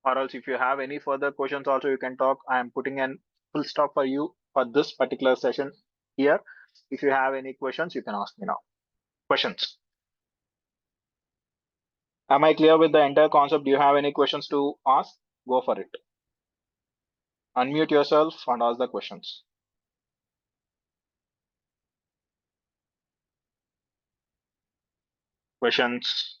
or else if you have any further questions also, you can talk. I am putting an full stop for you for this particular session here. If you have any questions, you can ask me now. Questions? Am I clear with the entire concept? Do you have any questions to ask? Go for it. Unmute yourself and ask the questions. Questions?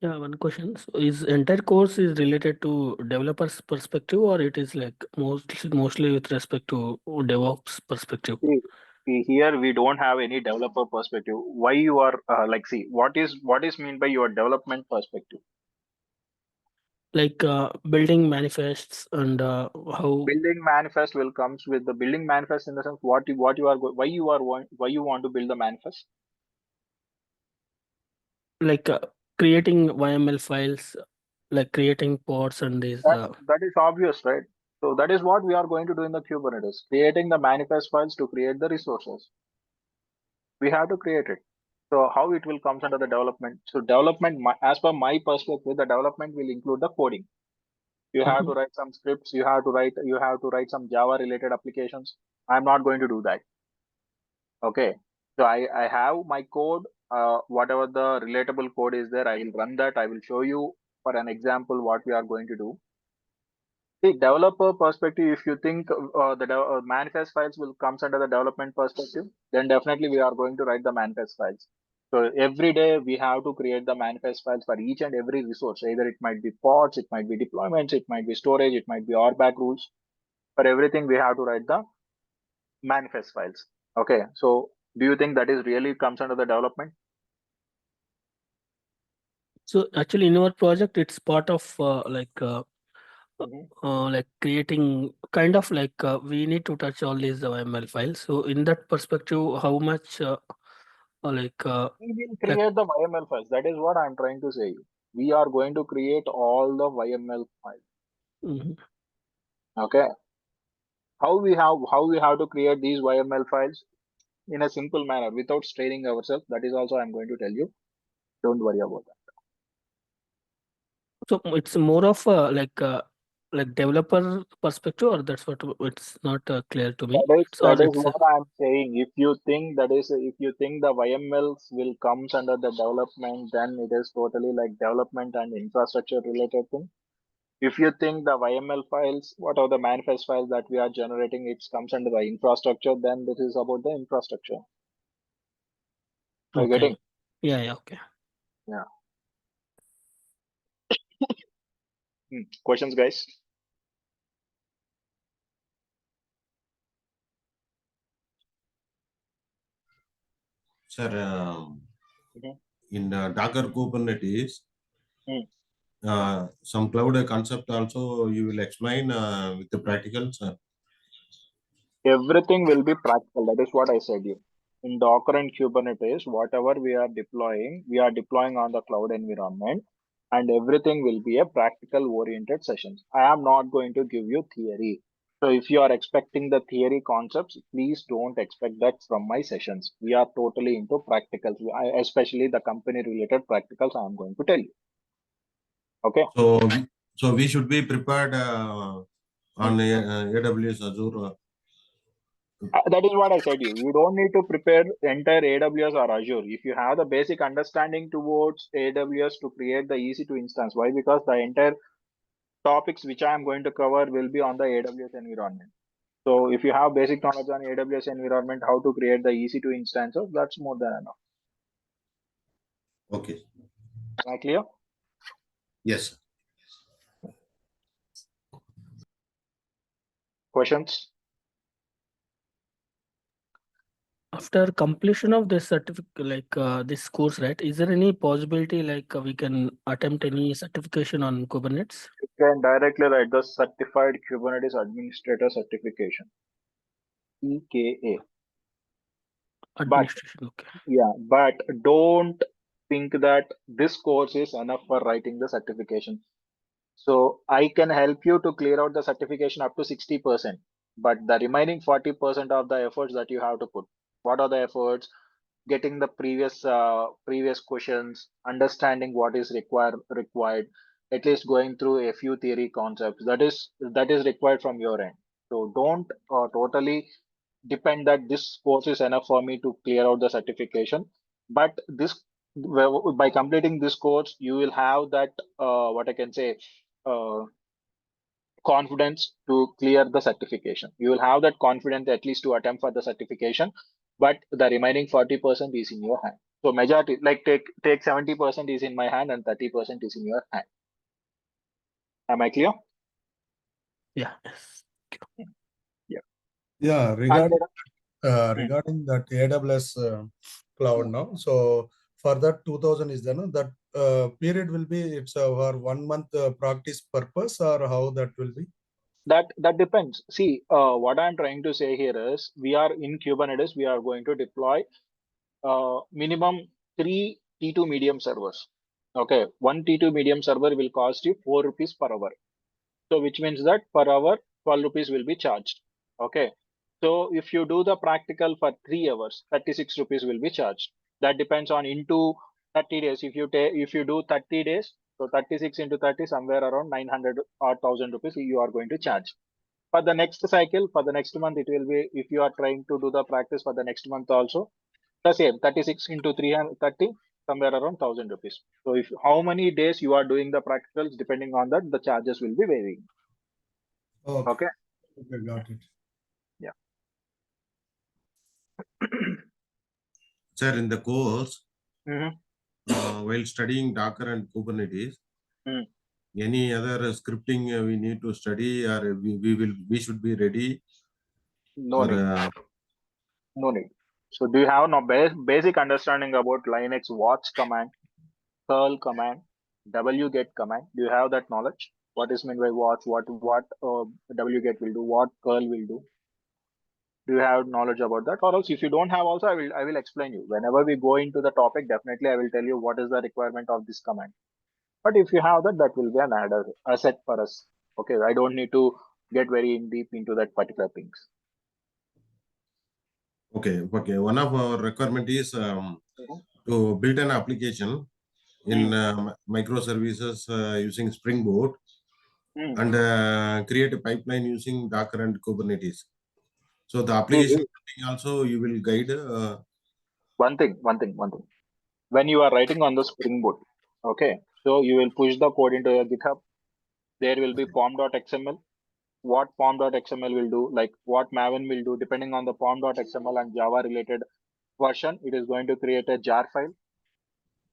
Yeah, one question. So is entire course is related to developers perspective, or it is like mostly with respect to DevOps perspective? See, here we don't have any developer perspective. Why you are see, what is meant by your development perspective? Like building manifests and how Building manifest will comes with the building manifest in the sense why you want to build the manifest. like creating YML files, like creating pods and these. That is obvious, right? So that is what we are going to do in the Kubernetes, creating the manifest files to create the resources. We have to create it. So how it will comes under the development? So development, as per my perspective, the development will include the coding. You have to write some scripts. You have to write some Java related applications. I'm not going to do that. Okay. So I have my code. Whatever the relatable code is there, I will run that. I will show you for an example what we are going to do. See, developer perspective, if you think the manifest files will comes under the development perspective, then definitely we are going to write the manifest files. So every day we have to create the manifest files for each and every resource. Either it might be pods, it might be deployments, it might be storage, it might be RBAC rules. For everything we have to write the manifest files. Okay, so do you think that is really comes under the development? So actually in our project, it's part of like creating kind of like we need to touch all these YML files. So in that perspective, how much We will create the YML files. That is what I'm trying to say. We are going to create all the YML files. Okay. How we have to create these YML files in a simple manner without straining ourselves. That is also I'm going to tell you. Don't worry about that. So it's more of like developer perspective, or that's what it's not clear to me. That is what I'm saying. If you think the YMLs will comes under the development, then it is totally like development and infrastructure related thing. If you think the YML files, what are the manifest files that we are generating, it comes under the infrastructure, then this is about the infrastructure. Are you getting? Yeah, okay. Yeah. Questions, guys? Sir, in Docker Kubernetes, some cloud concept also you will explain with the practicals. Everything will be practical. That is what I said you. In Docker and Kubernetes, whatever we are deploying on the cloud environment, and everything will be a practical oriented sessions. I am not going to give you theory. So if you are expecting the theory concepts, please don't expect that from my sessions. We are totally into practicals, especially the company related practicals I am going to tell you. Okay. So we should be prepared on AWS Azure. That is what I said you. You don't need to prepare entire AWS or Azure. If you have the basic understanding towards AWS to create the EC2 instance. Why? Because the entire topics which I am going to cover will be on the AWS environment. So if you have basic knowledge on AWS environment, how to create the EC2 instances, that's more than enough. Okay. Am I clear? Yes. Questions? After completion of this certificate, like this course, right? Is there any possibility like we can attempt any certification on Kubernetes? You can directly write the Certified Kubernetes Administrator Certification, EKA. Administration, okay. Yeah, but don't think that this course is enough for writing the certification. So I can help you to clear out the certification up to 60%, but the remaining 40% of the efforts that you have to put. What are the efforts? Getting the previous questions, understanding what is required, at least going through a few theory concepts. That is required from your end. So don't totally depend that this course is enough for me to clear out the certification. But by completing this course, you will have that what I can say confidence to clear the certification. You will have that confidence at least to attempt for the certification, but the remaining 40% is in your hand. So majority, like take 70% is in my hand and 30% is in your hand. Am I clear? Yeah. Yeah, regarding that AWS cloud now. So for that 2000 is there, no? That period will be it's for 1 month practice purpose, or how that will be? That depends. See, what I'm trying to say here is we are in Kubernetes. We are going to deploy minimum 3 T2 medium servers. Okay, one T2 medium server will cost you 4 rupees per hour. So which means that per hour 12 rupees will be charged. Okay. So if you do the practical for 3 hours, 36 rupees will be charged. That depends on into 30 days. If you do 30 days, so 36 into 30, somewhere around 900 or 1000 rupees you are going to charge. For the next cycle, for the next month, it will be, if you are trying to do the practice for the next month also, the same 36 into 330, somewhere around 1000 rupees. So if how many days you are doing the practicals, depending on that, the charges will be varying. Okay. Okay, got it. Yeah. Sir, in the course, Mhm. while studying Docker and Kubernetes, Mm. any other scripting we need to study, or we should be ready? No or, need. No need. So do you have no basic understanding about Linux watch command, curl command, wget command? Do you have that knowledge? What is meant by watch? What wget will do? What curl will do? Do you have knowledge about that? Or else, if you don't have, also I will explain you. Whenever we go into the topic, definitely I will tell you what is the requirement of this command. But if you have that, that will be an added asset for us. Okay, I don't need to get very in deep into that particular things. Okay. One of our requirement is to build an application in microservices using Spring Boot and create a pipeline using Docker and Kubernetes. So the application also you will guide. One thing. When you are writing on the Spring Boot, okay, so you will push the code into your GitHub. There will be pom.xml. What pom.xml will do, like what Maven will do, depending on the pom.xml and Java related version, it is going to create a jar file.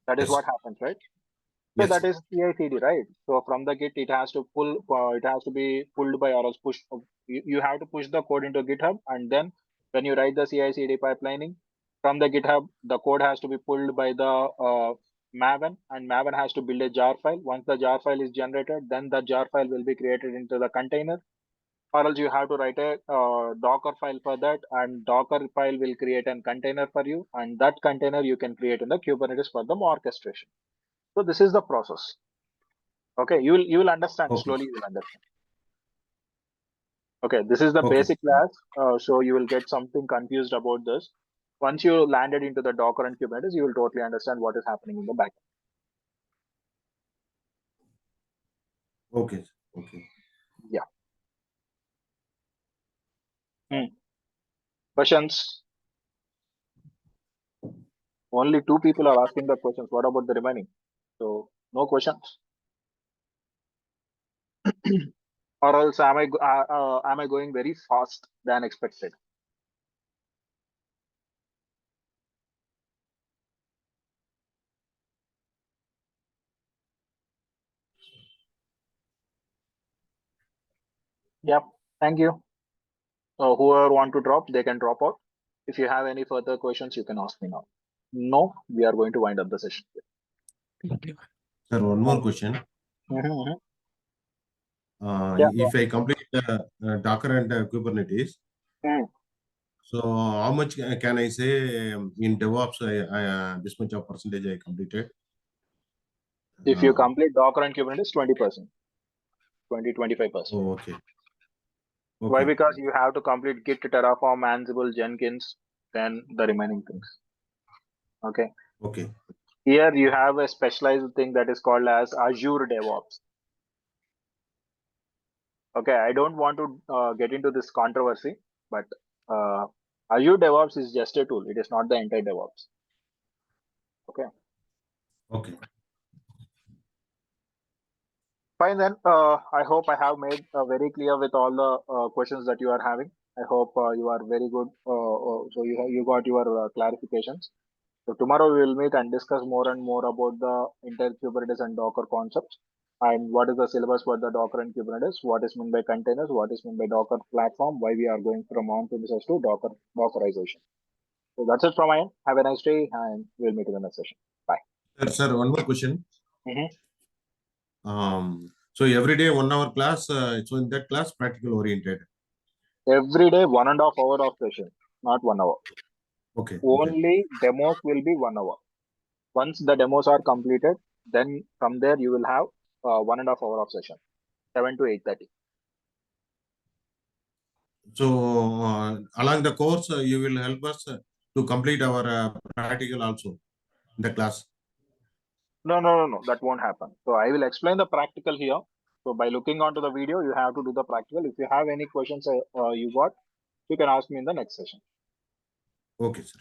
That is Yes. what happens, right? So Yes. that is CI/CD, right? So from the Git, it has to be pulled by or else push. You have to push the code into GitHub, and then when you write the CI/CD pipelining from the GitHub, the code has to be pulled by the Maven, and Maven has to build a jar file. Once the jar file is generated, then the jar file will be created into the container. Or else you have to write a Docker file for that, and Docker file will create a container for you, and that container you can create in the Kubernetes for the orchestration. So this is the process. Okay, you will understand Okay. slowly. You will understand. Okay, this is the Okay. basic class. So you will get something confused about this. Once you landed into the Docker and Kubernetes, you will totally understand what is happening in the back. Okay. Okay. Yeah. Questions? Only 2 people are asking the questions. What about the remaining? So no questions. Or else am I going very fast than expected? Yep. Thank you. Whoever want to drop, they can drop out. If you have any further questions, you can ask me now. No, we are going to wind up the session. Thank you. Sir, one more question. Yeah. If I complete Docker and Kubernetes, so how much can I say in DevOps? This much of percentage I completed. If you complete Docker and Kubernetes, 20%, 20-25%. Oh, okay. Why? Okay. Because you have to complete Git, Terraform, Ansible, Jenkins, then the remaining things. Okay. Okay. Here you have a specialized thing that is called as Azure DevOps. Okay, I don't want to get into this controversy, but Azure DevOps is just a tool. It is not the entire DevOps. Okay. Okay. Fine then. I hope I have made very clear with all the questions that you are having. I hope you are very good. So you got your clarifications. So tomorrow we will meet and discuss more and more about the entire Kubernetes and Docker concepts, and what is the syllabus for the Docker and Kubernetes, what is meant by containers, what is meant by Docker platform, why we are going from on-premises to Dockerization. So that's it from my end. Have a nice day, and we'll meet in the next session. Bye. Sir, one more question. Mm-hmm. So every day 1 hour class. So in that class, practical oriented. Every day 1.5 hours of session, not 1 hour. Okay. Only demos will be 1 hour. Once the demos are completed, then from there you will have 1.5 hours of session, 7 to 8:30. So along the course, you will help us to complete our practical also in the class. No, that won't happen. So I will explain the practical here. So by looking onto the video, you have to do the practical. If you have any questions you got, you can ask me in the next session. Okay, sir.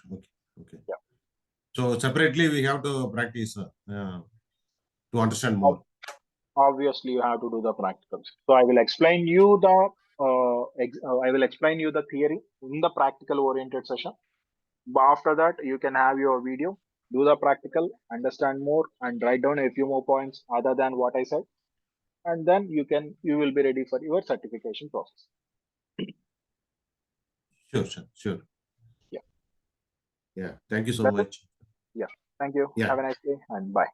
Okay. Yeah. So separately, we have to practice to understand more. Obviously, you have to do the practicals. So I will explain you the I will explain you the theory in the practical oriented session. After that, you can have your video, do the practical, understand more, and write down a few more points other than what I said, and then you will be ready for your certification process. Sure, sir. Sure. Yeah. Yeah. Thank you so That's it. much. Yeah. Thank you. Yeah. Have a nice day and bye.